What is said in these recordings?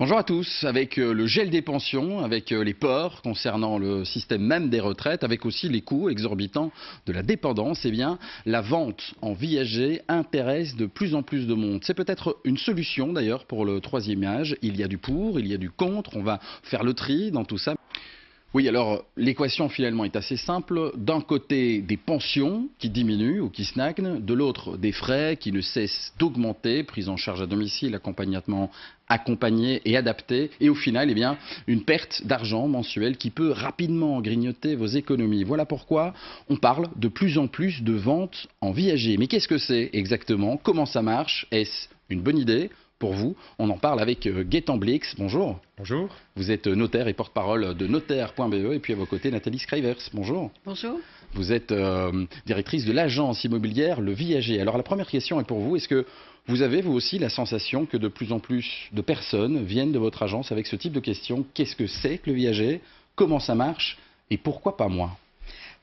Bonjour à tous. Avec le gel des pensions, avec les peurs concernant le système même des retraites, avec aussi les coûts exorbitants de la dépendance, eh bien, la vente en viager intéresse de plus en plus de monde. C'est peut-être une solution d'ailleurs pour le troisième âge. Il y a du pour, il y a du contre. On va faire le tri dans tout ça. Oui, alors l'équation finalement est assez simple. D'un côté, des pensions qui diminuent ou qui stagnent. De l'autre, des frais qui ne cessent d'augmenter, prise en charge à domicile, accompagnement accompagné et adapté. Et au final, eh bien, une perte d'argent mensuelle qui peut rapidement grignoter vos économies. Voilà pourquoi on parle de plus en plus de ventes en viager. Mais qu'est-ce que c'est exactement? Comment ça marche? Est-ce une bonne idée pour vous? On en parle avec Gaëtan Blix. Bonjour. Bonjour. Vous êtes notaire et porte-parole de notaire.be et puis à vos côtés Nathalie Scrivers. Bonjour. Bonjour. Vous êtes directrice de l'agence immobilière Le Viager. Alors la première question est pour vous. Est-ce que vous avez vous aussi la sensation que de plus en plus de personnes viennent de votre agence avec ce type de questions? Qu'est-ce que c'est que le viager? Comment ça marche? Et pourquoi pas moi?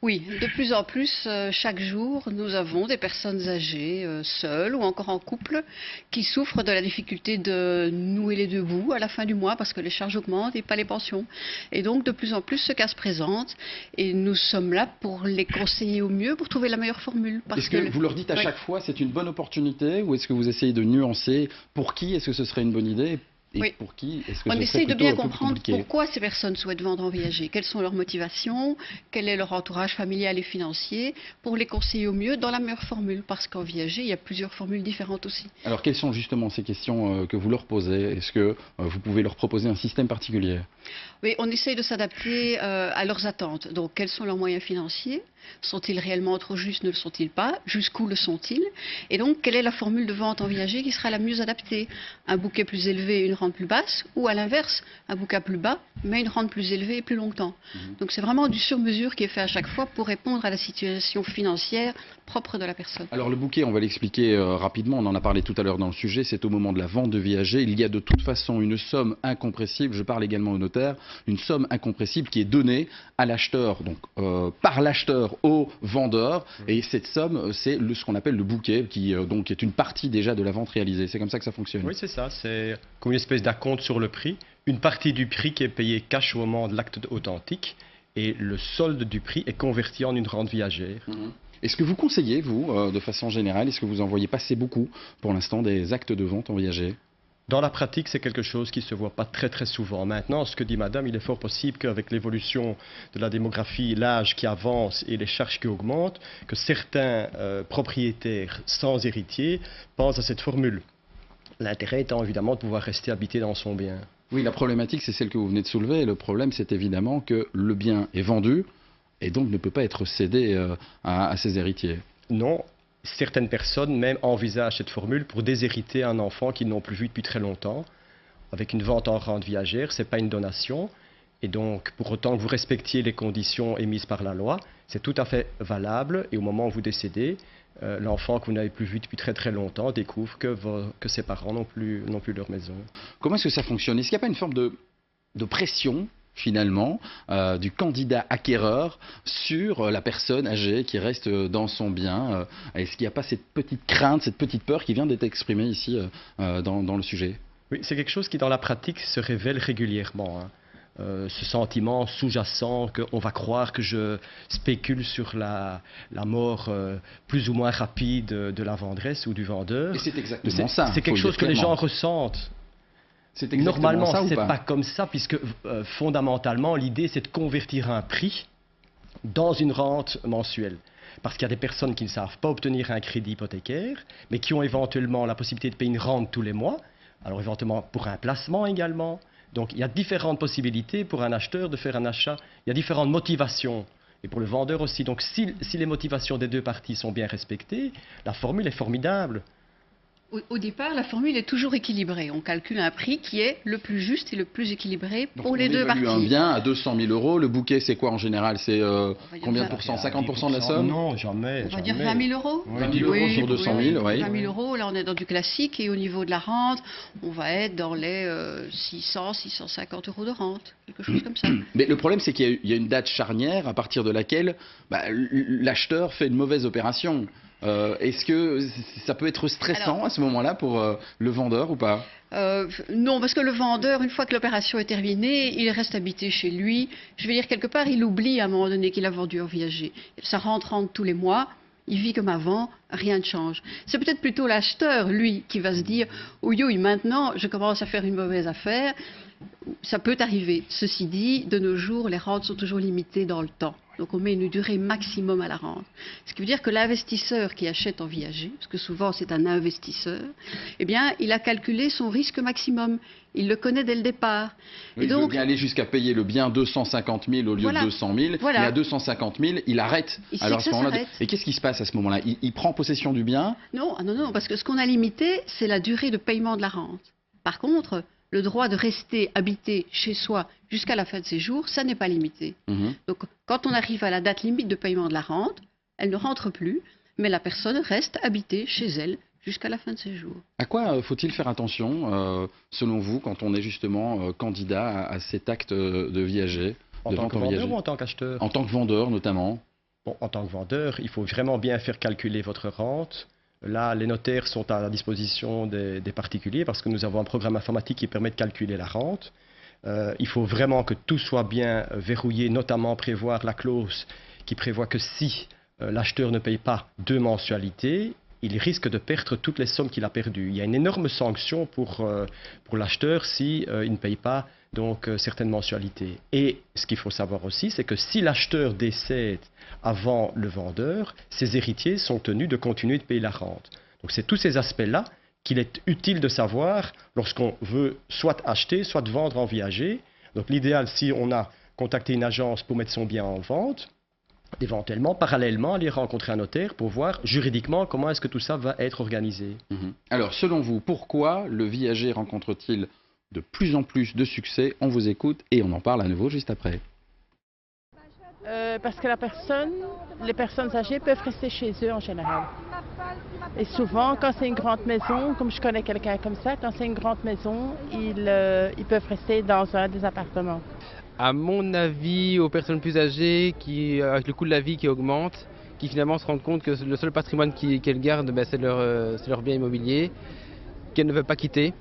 Oui, de plus en plus, chaque jour, nous avons des personnes âgées, seules ou encore en couple, qui souffrent de la difficulté de nouer les deux bouts à la fin du mois parce que les charges augmentent et pas les pensions. Et donc, de plus en plus, ce cas se présente et nous sommes là pour les conseiller au mieux, pour trouver la meilleure formule. Est-ce que vous leur dites à chaque fois c'est une bonne opportunité ou est-ce que vous essayez de nuancer pour qui est-ce que ce serait une bonne idée? Et oui. Pour qui est-ce que on ce essaye serait de bien plutôt comprendre compliqué? pourquoi ces personnes souhaitent vendre en viager, quelles sont leurs motivations, quel est leur entourage familial et financier, pour les conseiller au mieux dans la meilleure formule, parce qu'en viager, il y a plusieurs formules différentes aussi. Alors quelles sont justement ces questions que vous leur posez? Est-ce que vous pouvez leur proposer un système particulier? Oui, on essaye de s'adapter à leurs attentes. Donc, quels sont leurs moyens financiers? Sont-ils réellement trop justes? Ne le sont-ils pas? Jusqu'où le sont-ils? Et donc, quelle est la formule de vente en viager qui sera la mieux adaptée? Un bouquet plus élevé et une rente plus basse? Ou à l'inverse, un bouquet plus bas, mais une rente plus élevée et plus longtemps? Donc, c'est vraiment du sur-mesure qui est fait à chaque fois pour répondre à la situation financière propre de la personne. Alors le bouquet, on va l'expliquer rapidement, on en a parlé tout à l'heure dans le sujet, c'est au moment de la vente de viager. Il y a de toute façon une somme incompressible, je parle également au notaire, une somme incompressible qui est donnée à l'acheteur, donc par l'acheteur au vendeur. Et cette somme, c'est ce qu'on appelle le bouquet, qui donc est une partie déjà de la vente réalisée. C'est comme ça que ça fonctionne. Oui, c'est ça. C'est comme une espèce d'acompte sur le prix. Une partie du prix qui est payée cash au moment de l'acte authentique et le solde du prix est converti en une rente viagère. Est-ce que vous conseillez, vous, de façon générale, est-ce que vous en voyez passer beaucoup pour l'instant des actes de vente en viager? Dans la pratique, c'est quelque chose qui ne se voit pas très souvent. Maintenant, ce que dit madame, il est fort possible qu'avec l'évolution de la démographie, l'âge qui avance et les charges qui augmentent, que certains propriétaires sans héritier pensent à cette formule. L'intérêt étant évidemment de pouvoir rester habité dans son bien. Oui, la problématique, c'est celle que vous venez de soulever. Le problème, c'est évidemment que le bien est vendu et donc ne peut pas être cédé à ses héritiers. Non. Certaines personnes même envisagent cette formule pour déshériter un enfant qu'ils n'ont plus vu depuis très longtemps. Avec une vente en rente viagère, ce n'est pas une donation. Et donc, pour autant que vous respectiez les conditions émises par la loi, c'est tout à fait valable. Et au moment où vous décédez, l'enfant que vous n'avez plus vu depuis très longtemps découvre que ses parents n'ont plus leur maison. Comment est-ce que ça fonctionne? Est-ce qu'il n'y a pas une forme de pression finalement, du candidat acquéreur sur la personne âgée qui reste dans son bien? Est-ce qu'il n'y a pas cette petite crainte, cette petite peur qui vient d'être exprimée ici dans le sujet? Oui, c'est quelque chose qui dans la pratique se révèle régulièrement. Ce sentiment sous-jacent qu'on va croire que je spécule sur la mort plus ou moins rapide de la vendresse ou du vendeur. Et c'est exactement ça. C'est quelque chose que les gens ressentent. Normalement, ce n'est pas comme ça, puisque fondamentalement, l'idée, c'est de convertir un prix dans une rente mensuelle. Parce qu'il y a des personnes qui ne savent pas obtenir un crédit hypothécaire, mais qui ont éventuellement la possibilité de payer une rente tous les mois, alors éventuellement pour un placement également. Donc il y a différentes possibilités pour un acheteur de faire un achat, il y a différentes motivations. Et pour le vendeur aussi. Donc si les motivations des deux parties sont bien respectées, la formule est formidable. Au départ, la formule est toujours équilibrée. On calcule un prix qui est le plus juste et le plus équilibré pour les deux parties. On évalue un bien à 200 000 €. Le bouquet, c'est quoi en général? C'est combien de pourcents? 50% de la somme? Non, jamais. On va dire 20 000 €. 20 000 € sur 200 000, oui. 20 000 €, là on est dans du classique. Et au niveau de la rente, on va être dans les 600, 650 € de rente. Quelque chose comme ça. Mais le problème, c'est qu'il y a une date charnière à partir de laquelle l'acheteur fait une mauvaise opération. Est-ce que ça peut être stressant à ce moment-là pour le vendeur ou pas? Non, parce que le vendeur, une fois que l'opération est terminée, il reste habité chez lui. Je veux dire, quelque part, il oublie à un moment donné qu'il a vendu en viager. Ça rentre tous les mois. Il vit comme avant, rien ne change. C'est peut-être plutôt l'acheteur, lui, qui va se dire « Oui, maintenant, je commence à faire une mauvaise affaire ». Ça peut arriver. Ceci dit, de nos jours, les rentes sont toujours limitées dans le temps. Donc on met une durée maximum à la rente. Ce qui veut dire que l'investisseur qui achète en viager, parce que souvent c'est un investisseur, eh bien, il a calculé son risque maximum. Il le connaît dès le départ. Oui, et donc, il veut bien aller jusqu'à payer le bien 250 000 au lieu de 200 000. Voilà. Mais à 250 000, il arrête. Alors, et qu'est-ce qui se passe à ce moment-là? Il prend possession du bien? Non, parce que ce qu'on a limité, c'est la durée de paiement de la rente. Par contre, le droit de rester habité chez soi jusqu'à la fin de ses jours, ça n'est pas limité. Donc, quand on arrive à la date limite de paiement de la rente, elle ne rentre plus, mais la personne reste habitée chez elle jusqu'à la fin de ses jours. À quoi faut-il faire attention, selon vous, quand on est justement candidat à cet acte de viager? En tant que vendeur ou en tant qu'acheteur? En tant que vendeur, notamment. Bon, en tant que vendeur, il faut vraiment bien faire calculer votre rente. Là, les notaires sont à la disposition des particuliers parce que nous avons un programme informatique qui permet de calculer la rente. Il faut vraiment que tout soit bien verrouillé, notamment prévoir la clause qui prévoit que si l'acheteur ne paye pas 2 mensualités, il risque de perdre toutes les sommes qu'il a perdues. Il y a une énorme sanction pour l'acheteur si il ne paye pas donc certaines mensualités. Et ce qu'il faut savoir aussi, c'est que si l'acheteur décède avant le vendeur, ses héritiers sont tenus de continuer de payer la rente. Donc c'est tous ces aspects-là qu'il est utile de savoir lorsqu'on veut soit acheter, soit vendre en viager. Donc l'idéal, si on a contacté une agence pour mettre son bien en vente, éventuellement, parallèlement, aller rencontrer un notaire pour voir juridiquement comment est-ce que tout ça va être organisé. Alors, selon vous, pourquoi le viager rencontre-t-il de plus en plus de succès? On vous écoute et on en parle à nouveau juste après. Parce que les personnes âgées peuvent rester chez eux en général. Et souvent, quand c'est une grande maison, comme je connais quelqu'un comme ça, quand c'est une grande maison, ils peuvent rester dans un des appartements. À mon avis, aux personnes plus âgées, avec le coût de la vie qui augmente, qui finalement se rendent compte que le seul patrimoine qu'elles gardent, c'est leur bien immobilier, qu'elles ne veulent pas quitter.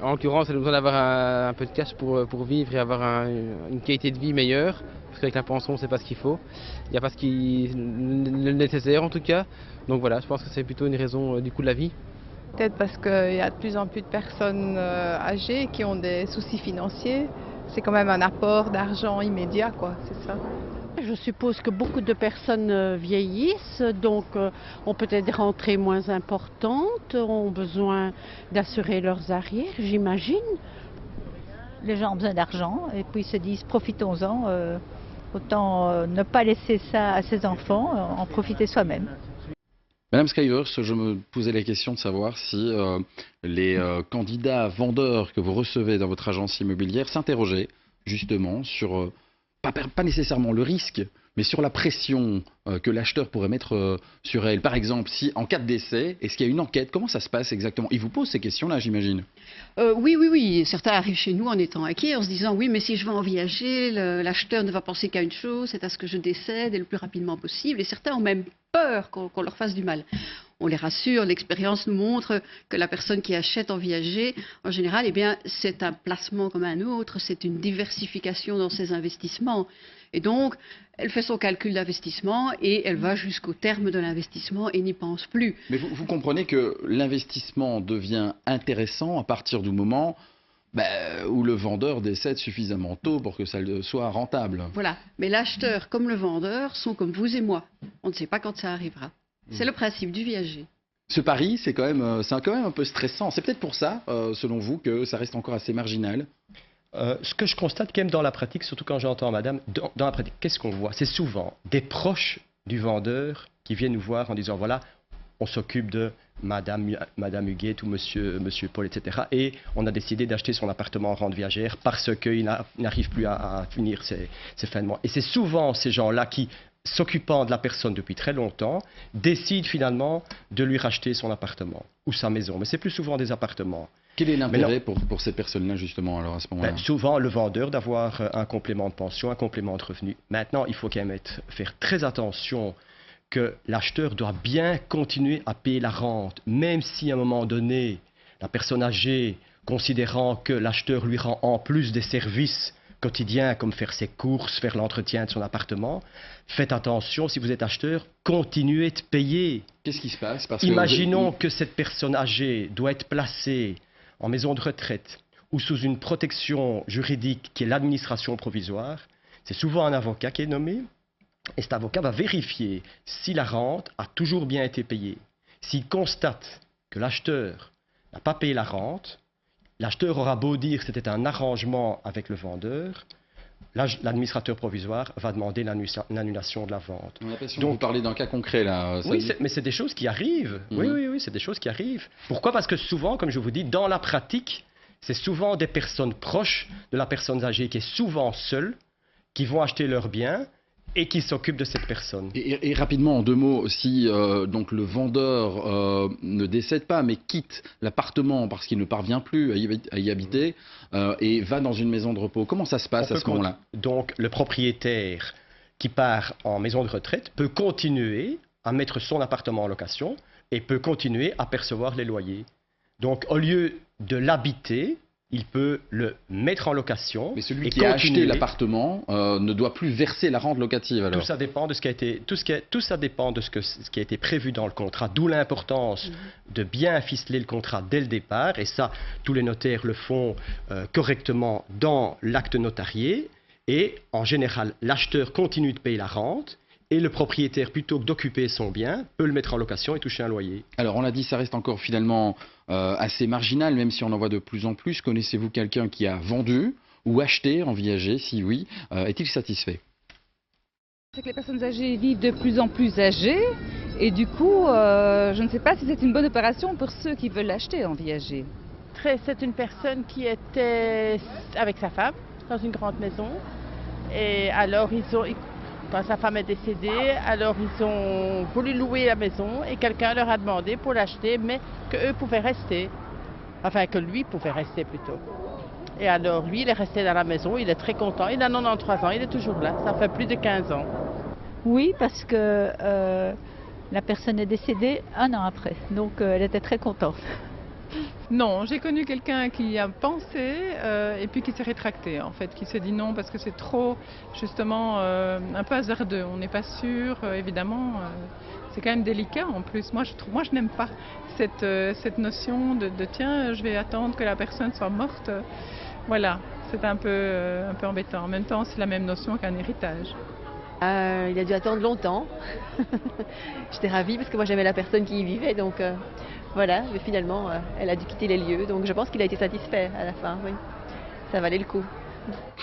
En l'occurrence, elles ont besoin d'avoir un peu de cash pour vivre et avoir une qualité de vie meilleure, parce qu'avec la pension, c'est pas ce qu'il faut. Il n'y a pas le nécessaire en tout cas. Donc voilà, je pense que c'est plutôt une raison du coût de la vie. Peut-être parce qu'il y a de plus en plus de personnes âgées qui ont des soucis financiers. C'est quand même un apport d'argent immédiat, quoi, c'est ça. Je suppose que beaucoup de personnes vieillissent, donc ont peut-être des rentrées moins importantes, ont besoin d'assurer leurs arrières, j'imagine. Les gens ont besoin d'argent et puis ils se disent profitons-en, autant ne pas laisser ça à ses enfants, en profiter soi-même. Madame Skyvers, je me posais la question de savoir si les candidats vendeurs que vous recevez dans votre agence immobilière s'interrogeaient justement sur, pas nécessairement le risque, mais sur la pression que l'acheteur pourrait mettre sur elle. Par exemple, si en cas de décès, est-ce qu'il y a une enquête? Comment ça se passe exactement? Ils vous posent ces questions-là, j'imagine. Oui. Certains arrivent chez nous en étant inquiets, en se disant oui, mais si je vais en viager, l'acheteur ne va penser qu'à une chose, c'est à ce que je décède et le plus rapidement possible. Et certains ont même peur qu'on leur fasse du mal. On les rassure, l'expérience nous montre que la personne qui achète en viager, en général, c'est un placement comme un autre, c'est une diversification dans ses investissements. Et donc, elle fait son calcul d'investissement et elle va jusqu'au terme de l'investissement et n'y pense plus. Mais vous comprenez que l'investissement devient intéressant à partir du moment où le vendeur décède suffisamment tôt pour que ça soit rentable. Voilà, mais l'acheteur comme le vendeur sont comme vous et moi. On ne sait pas quand ça arrivera. C'est le principe du viager. Ce pari, c'est quand même un peu stressant. C'est peut-être pour ça, selon vous, que ça reste encore assez marginal. Ce que je constate quand même dans la pratique, surtout quand j'entends madame, dans la pratique, qu'est-ce qu'on voit? C'est souvent des proches du vendeur qui viennent nous voir en disant voilà, on s'occupe de madame Huguette ou monsieur Paul, etc. Et on a décidé d'acheter son appartement en rente viagère parce qu'il n'arrive plus à finir ses fins de mois. Et c'est souvent ces gens-là qui, s'occupant de la personne depuis très longtemps, décident finalement de lui racheter son appartement ou sa maison. Mais c'est plus souvent des appartements. Quel est l'intérêt pour ces personnes-là, justement, alors à ce moment-là? Souvent, le vendeur d'avoir un complément de pension, un complément de revenu. Maintenant, il faut quand même faire très attention que l'acheteur doit bien continuer à payer la rente, même si à un moment donné, la personne âgée, considérant que l'acheteur lui rend en plus des services quotidiens comme faire ses courses, faire l'entretien de son appartement, faites attention, si vous êtes acheteur, continuez de payer. Qu'est-ce qui se passe? Imaginons que cette personne âgée doit être placée en maison de retraite ou sous une protection juridique qui est l'administration provisoire. C'est souvent un avocat qui est nommé et cet avocat va vérifier si la rente a toujours bien été payée. S'il constate que l'acheteur n'a pas payé la rente, l'acheteur aura beau dire que c'était un arrangement avec le vendeur, l'administrateur provisoire va demander l'annulation de la vente. On a l'impression que vous parlez d'un cas concret là. Oui, mais c'est des choses qui arrivent. Oui, c'est des choses qui arrivent. Pourquoi? Parce que souvent, comme je vous dis, dans la pratique, c'est souvent des personnes proches de la personne âgée qui est souvent seule, qui vont acheter leurs biens et qui s'occupent de cette personne. Et rapidement, en 2 mots, si donc le vendeur ne décède pas, mais quitte l'appartement parce qu'il ne parvient plus à y habiter et va dans une maison de repos, comment ça se passe à ce moment-là? Donc, le propriétaire qui part en maison de retraite peut continuer à mettre son appartement en location et peut continuer à percevoir les loyers. Donc, au lieu de l'habiter, il peut le mettre en location. Mais celui qui a acheté l'appartement ne doit plus verser la rente locative alors. Tout ça dépend de ce qui a été, tout ça dépend de ce qui a été prévu dans le contrat. D'où l'importance de bien ficeler le contrat dès le départ. Et ça, tous les notaires le font correctement dans l'acte notarié. Et en général, l'acheteur continue de payer la rente. Et le propriétaire, plutôt que d'occuper son bien, peut le mettre en location et toucher un loyer. Alors, on l'a dit, ça reste encore finalement assez marginal, même si on en voit de plus en plus. Connaissez-vous quelqu'un qui a vendu ou acheté en vie âgée? Si oui, est-il satisfait? C'est que les personnes âgées vivent de plus en plus âgées. Et du coup, je ne sais pas si c'est une bonne opération pour ceux qui veulent l'acheter en vie âgée. C'est une personne qui était avec sa femme dans une grande maison. Et alors, quand sa femme est décédée, alors ils ont voulu louer la maison et quelqu'un leur a demandé pour l'acheter, mais qu'eux pouvaient rester. Enfin, que lui pouvait rester plutôt. Et alors, lui, il est resté dans la maison, il est très content. Il a 93 ans, il est toujours là. Ça fait plus de 15 ans. Oui, parce que la personne est décédée 1 an après. Donc, elle était très contente. Non, j'ai connu quelqu'un qui a pensé et puis qui s'est rétracté en fait, qui s'est dit non parce que c'est trop justement un peu hasardeux, on n'est pas sûr, évidemment, c'est quand même délicat en plus. Moi je n'aime pas cette notion de tiens, je vais attendre que la personne soit morte, voilà, c'est un peu embêtant. En même temps, c'est la même notion qu'un héritage. Il a dû attendre longtemps. J'étais ravie parce que moi j'aimais la personne qui y vivait, donc voilà, mais finalement elle a dû quitter les lieux, donc je pense qu'il a été satisfait à la fin, oui. Ça valait le coup.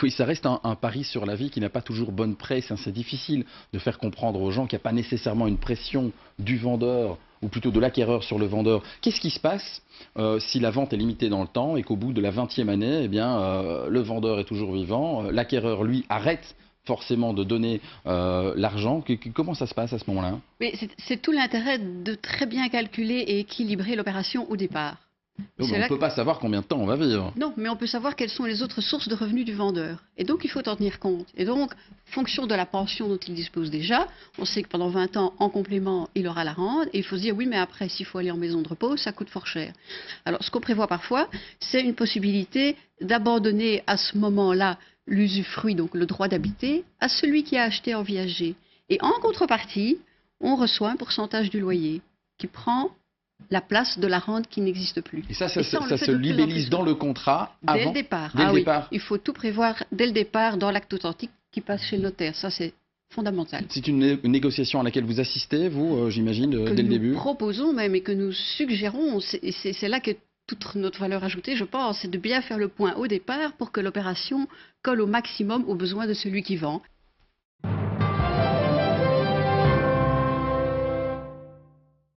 Oui, ça reste un pari sur la vie qui n'a pas toujours bonne presse. C'est difficile de faire comprendre aux gens qu'il n'y a pas nécessairement une pression du vendeur ou plutôt de l'acquéreur sur le vendeur. Qu'est-ce qui se passe si la vente est limitée dans le temps et qu'au bout de la 20e année, eh bien, le vendeur est toujours vivant, l'acquéreur, lui, arrête forcément de donner l'argent? Comment ça se passe à ce moment-là? Mais c'est tout l'intérêt de très bien calculer et équilibrer l'opération au départ. On ne peut pas savoir combien de temps on va vivre. Non, mais on peut savoir quelles sont les autres sources de revenus du vendeur. Et donc, il faut en tenir compte. Et donc, fonction de la pension dont il dispose déjà, on sait que pendant 20 ans, en complément, il aura la rente. Et il faut se dire, oui, mais après, s'il faut aller en maison de repos, ça coûte fort cher. Alors, ce qu'on prévoit parfois, c'est une possibilité d'abandonner à ce moment-là l'usufruit, donc le droit d'habiter, à celui qui a acheté en vie âgée. Et en contrepartie, on reçoit un pourcentage du loyer qui prend la place de la rente qui n'existe plus. Et ça se libellise dans le contrat avant, dès le départ. Dès le départ. Il faut tout prévoir dès le départ dans l'acte authentique qui passe chez le notaire. Ça, c'est fondamental. C'est une négociation à laquelle vous assistez, vous, j'imagine, dès le début? Que nous proposons même et que nous suggérons. C'est là que toute notre valeur ajoutée, je pense, c'est de bien faire le point au départ pour que l'opération colle au maximum aux besoins de celui qui vend.